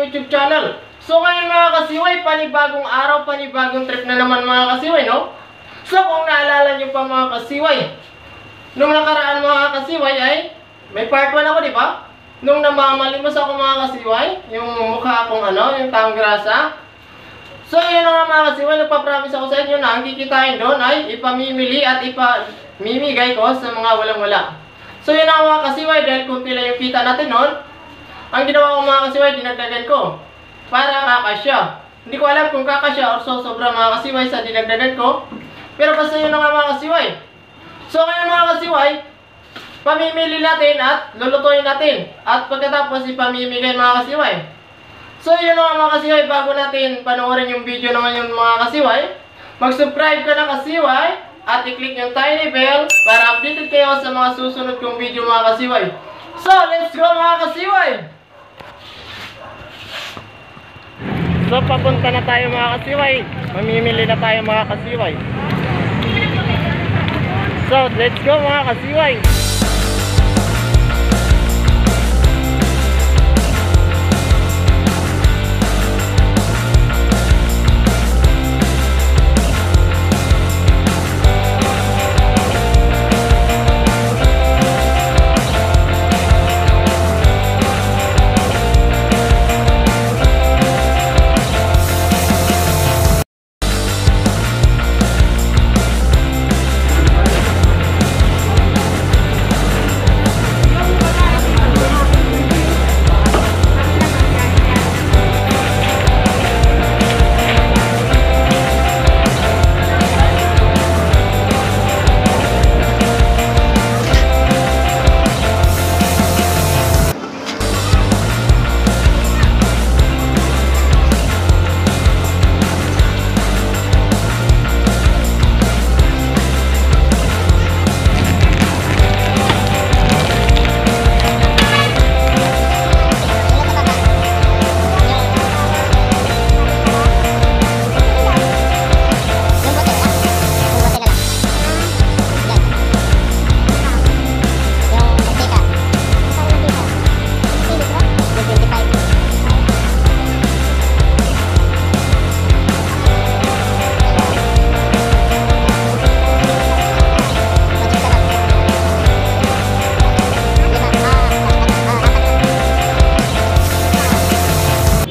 YouTube channel. So ngayon mga kasiway, panibagong araw, panibagong trip na naman mga kasiway, no? So kung naalala nyo pa mga kasiway, nung nakaraan mga kasiway ay may part 1 ako, di ba? Nung namamalimos ako mga kasiway, yung mukha akong yung taong grasa. So yun nga mga kasiway, nagpa-promise ako sa inyo na ang kikitain doon ay ipamimili at ipamimigay ko sa mga walang-wala. So yun nga mga kasiway, dahil kunti lang yung kita natin noon, ang ginawa ko mga kasiway, dinagdagan ko para kakasya. Hindi ko alam kung kakasya or sobra mga kasiway sa dinagdagan ko. Pero basta yun nga mga kasiway. So ngayon mga kasiway, pamimili natin at lulutuin natin. At pagkatapos ipamimigay mga kasiway. So yun nga mga kasiway, bago natin panoorin yung video naman yung mga kasiway, mag-subscribe ka na kasiway at i-click yung tiny bell para updated kayo sa mga susunod kong video mga kasiway. So let's go mga kasiway! So papunta na tayo mga kasiway. Mamimili na tayo mga kasiway. So let's go mga kasiway.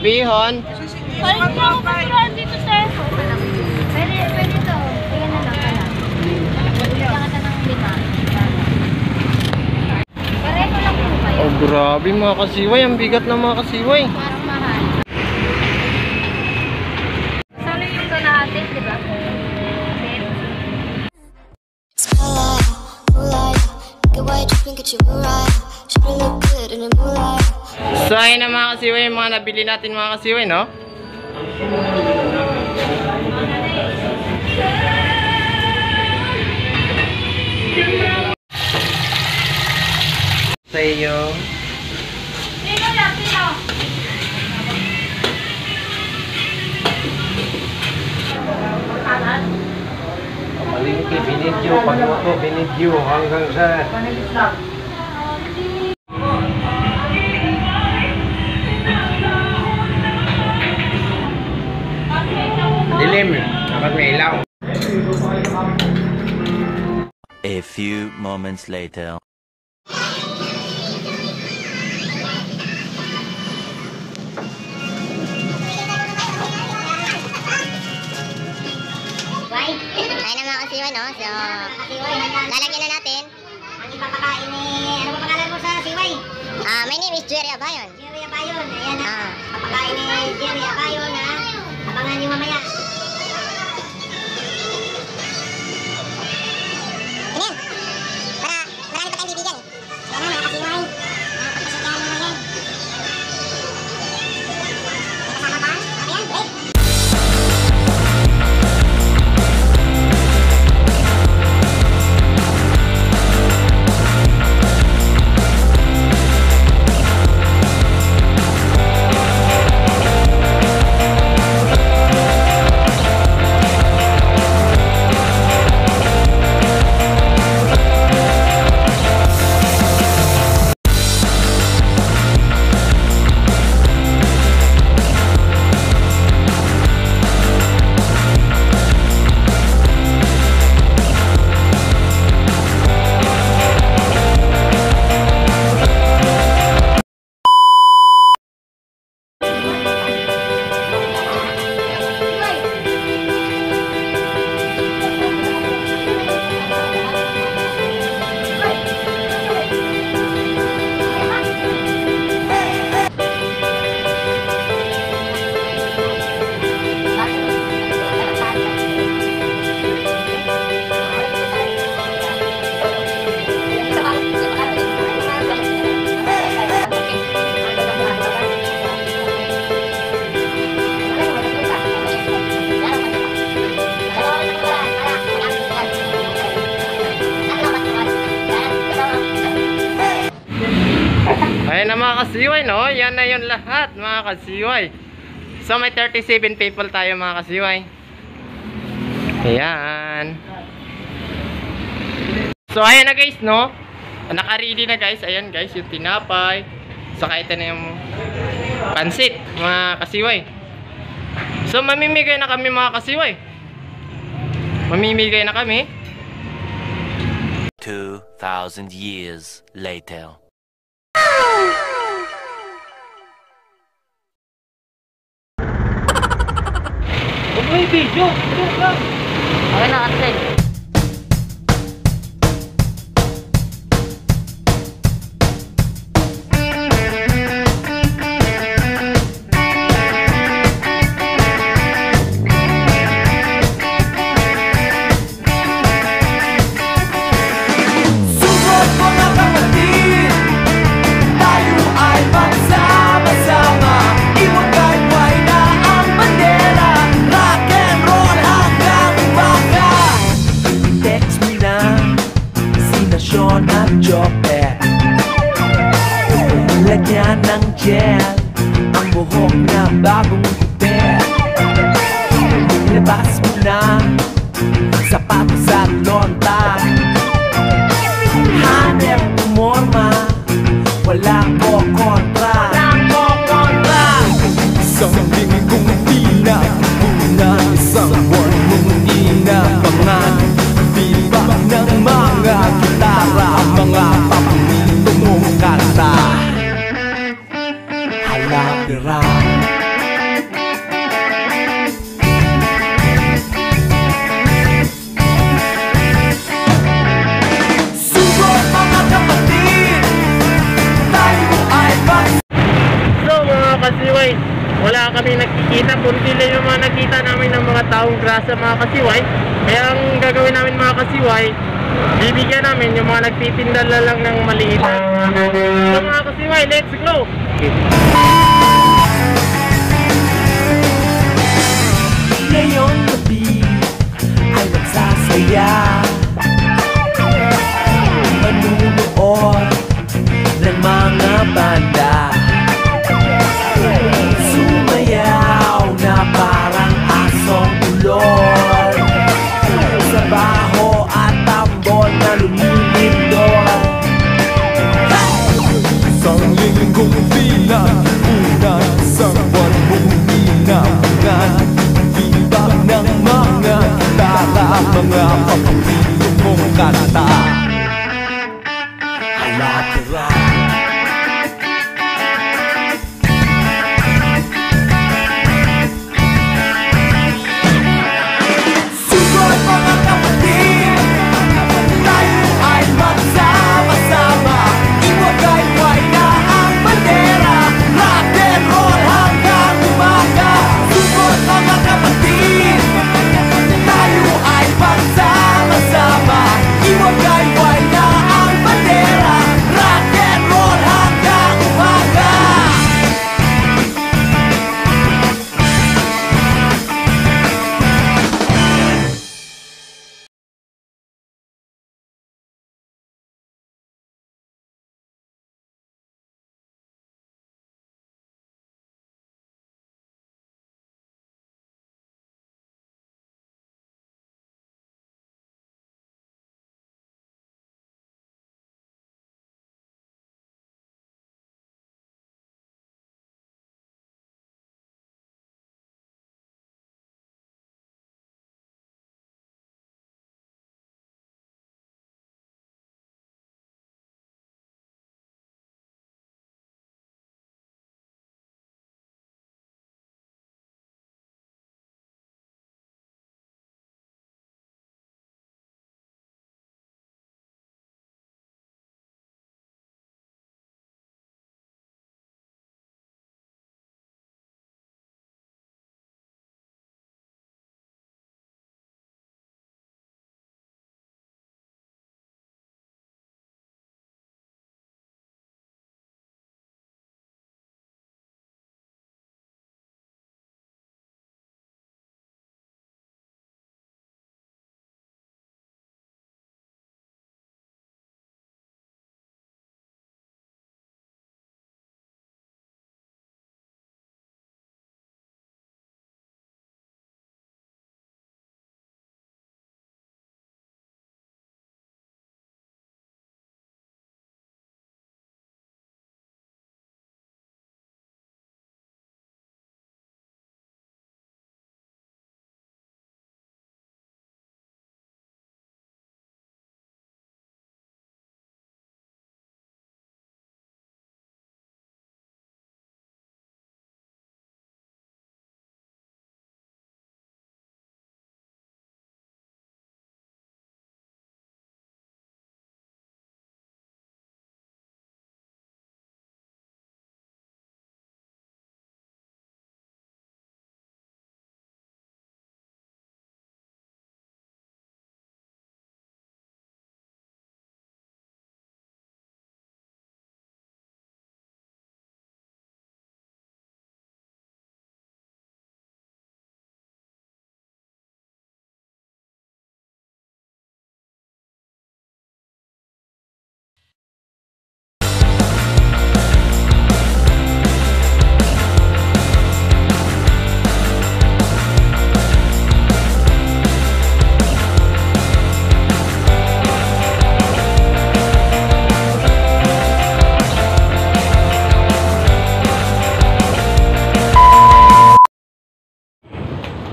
Bihon. Palit mo ako paturuan dito, sir. Pwede to. Tingnan na lang pala. Bigyan ka ng 5. Pareho lang po kayo. Oh, grabe mga kasiway. Ang bigat ng mga kasiway. Parang mahal. Sali yung to natin, di ba? So ayun na mga kasiway, yung mga nabili natin mga kasiway, no? Sa'yo. Sino lang, sino? Palingki, binidyo, pagluto, binidyo, hanggang sa... Dilim, dapat may ilaw. A few moments later. Tayo na mga kasiway, no? So, lalagyan na natin. Ang ipapakain ni... Ano ba pangalan mo sa siway? My name is Jerry Abayon. Jerry Abayon. Ayan na. Papakain ni Jerry Abayon, ha? Abangan niyo mamaya. Ano yan? Para marami pa tayong bibigyan. Ayan na mga kasiway. Pagpasyahan mo na yan. May kasama ba? Ayan, break. na mga kasiway, no? Yan na yung lahat mga kasiway. So may 37 people tayo mga kasiway. Ayan. So ayan na guys, no? Naka-ready na guys. Ayan guys, yung tinapay. Saka ito na yung pansit mga kasiway. So mamimigay na kami mga kasiway. Mamimigay na kami. 2,000 years later. Huwag mo yung video. Joke lang. Okay na, kasi. Lagyan ng gel ang buhok na bagong kupet. Ilabas mo na sapatos at lonta. Hanep umorma, wala ko kontra. Isang linggong pinakuna, isang buwan mong inabangan. Biba ng mga gitara, mga paborito mong kanta. Halapira. Sugot mga kapatid, tayo ay So mga kasiway, wala kami nakikita. Punti lang yung mga nakita namin ng mga taong grasa mga kasiway. Kaya ang gagawin namin mga kasiway, bibigyan namin yung mga nagtitinda lang ng maliit. So mga kasiway, let's go! ngayong gabi ay nagsasaya, manunood ng mga banda, sumayaw na parang asong ulol, sa baho at tambol na lumilindol. Isang linggong pinakuna, isang buwan mong inabangan. Biba ng mga gitara, mga paborito mong kanta. Halapira. Sugot mga kapatid, tayo ay magsama-sama. Iwagay-way na ang bandera, rock and roll hanggang umaga. Sugot mga kapatid, tayo ay magsama-sama. Iwagay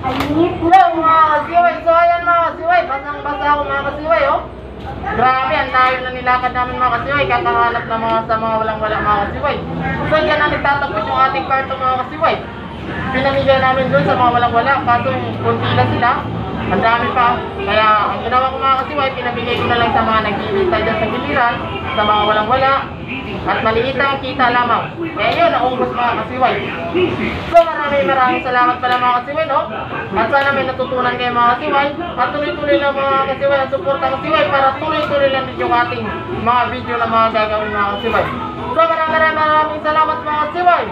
Hello mga kasiway. So ayan mga kasiway, basang-basa ako mga kasiway, oh. Grabe, ang layo na nilakad namin mga kasiway, kakahanap na sa mga walang-wala mga kasiway. So dyan na nagtatapos yung ating karto mga kasiway. Pinamigay namin doon sa mga walang-wala, kaso kunti lang sila, ang dami pa. Kaya ang ginawa ko mga kasiway, pinabigay ko na lang sa mga nagbibintay dyan sa giliran, sa mga walang-wala, at maliit ang kita lamang. Kaya yun, naubos mga kasiway. So maraming salamat pala mga kasiway, no? At sana may natutunan kayo mga kasiway. At tuloy-tuloy lang mga kasiway ang support ng kasiway para tuloy-tuloy lang din yung ating mga video na mga gagawin mga kasiway. So maraming salamat mga kasiway.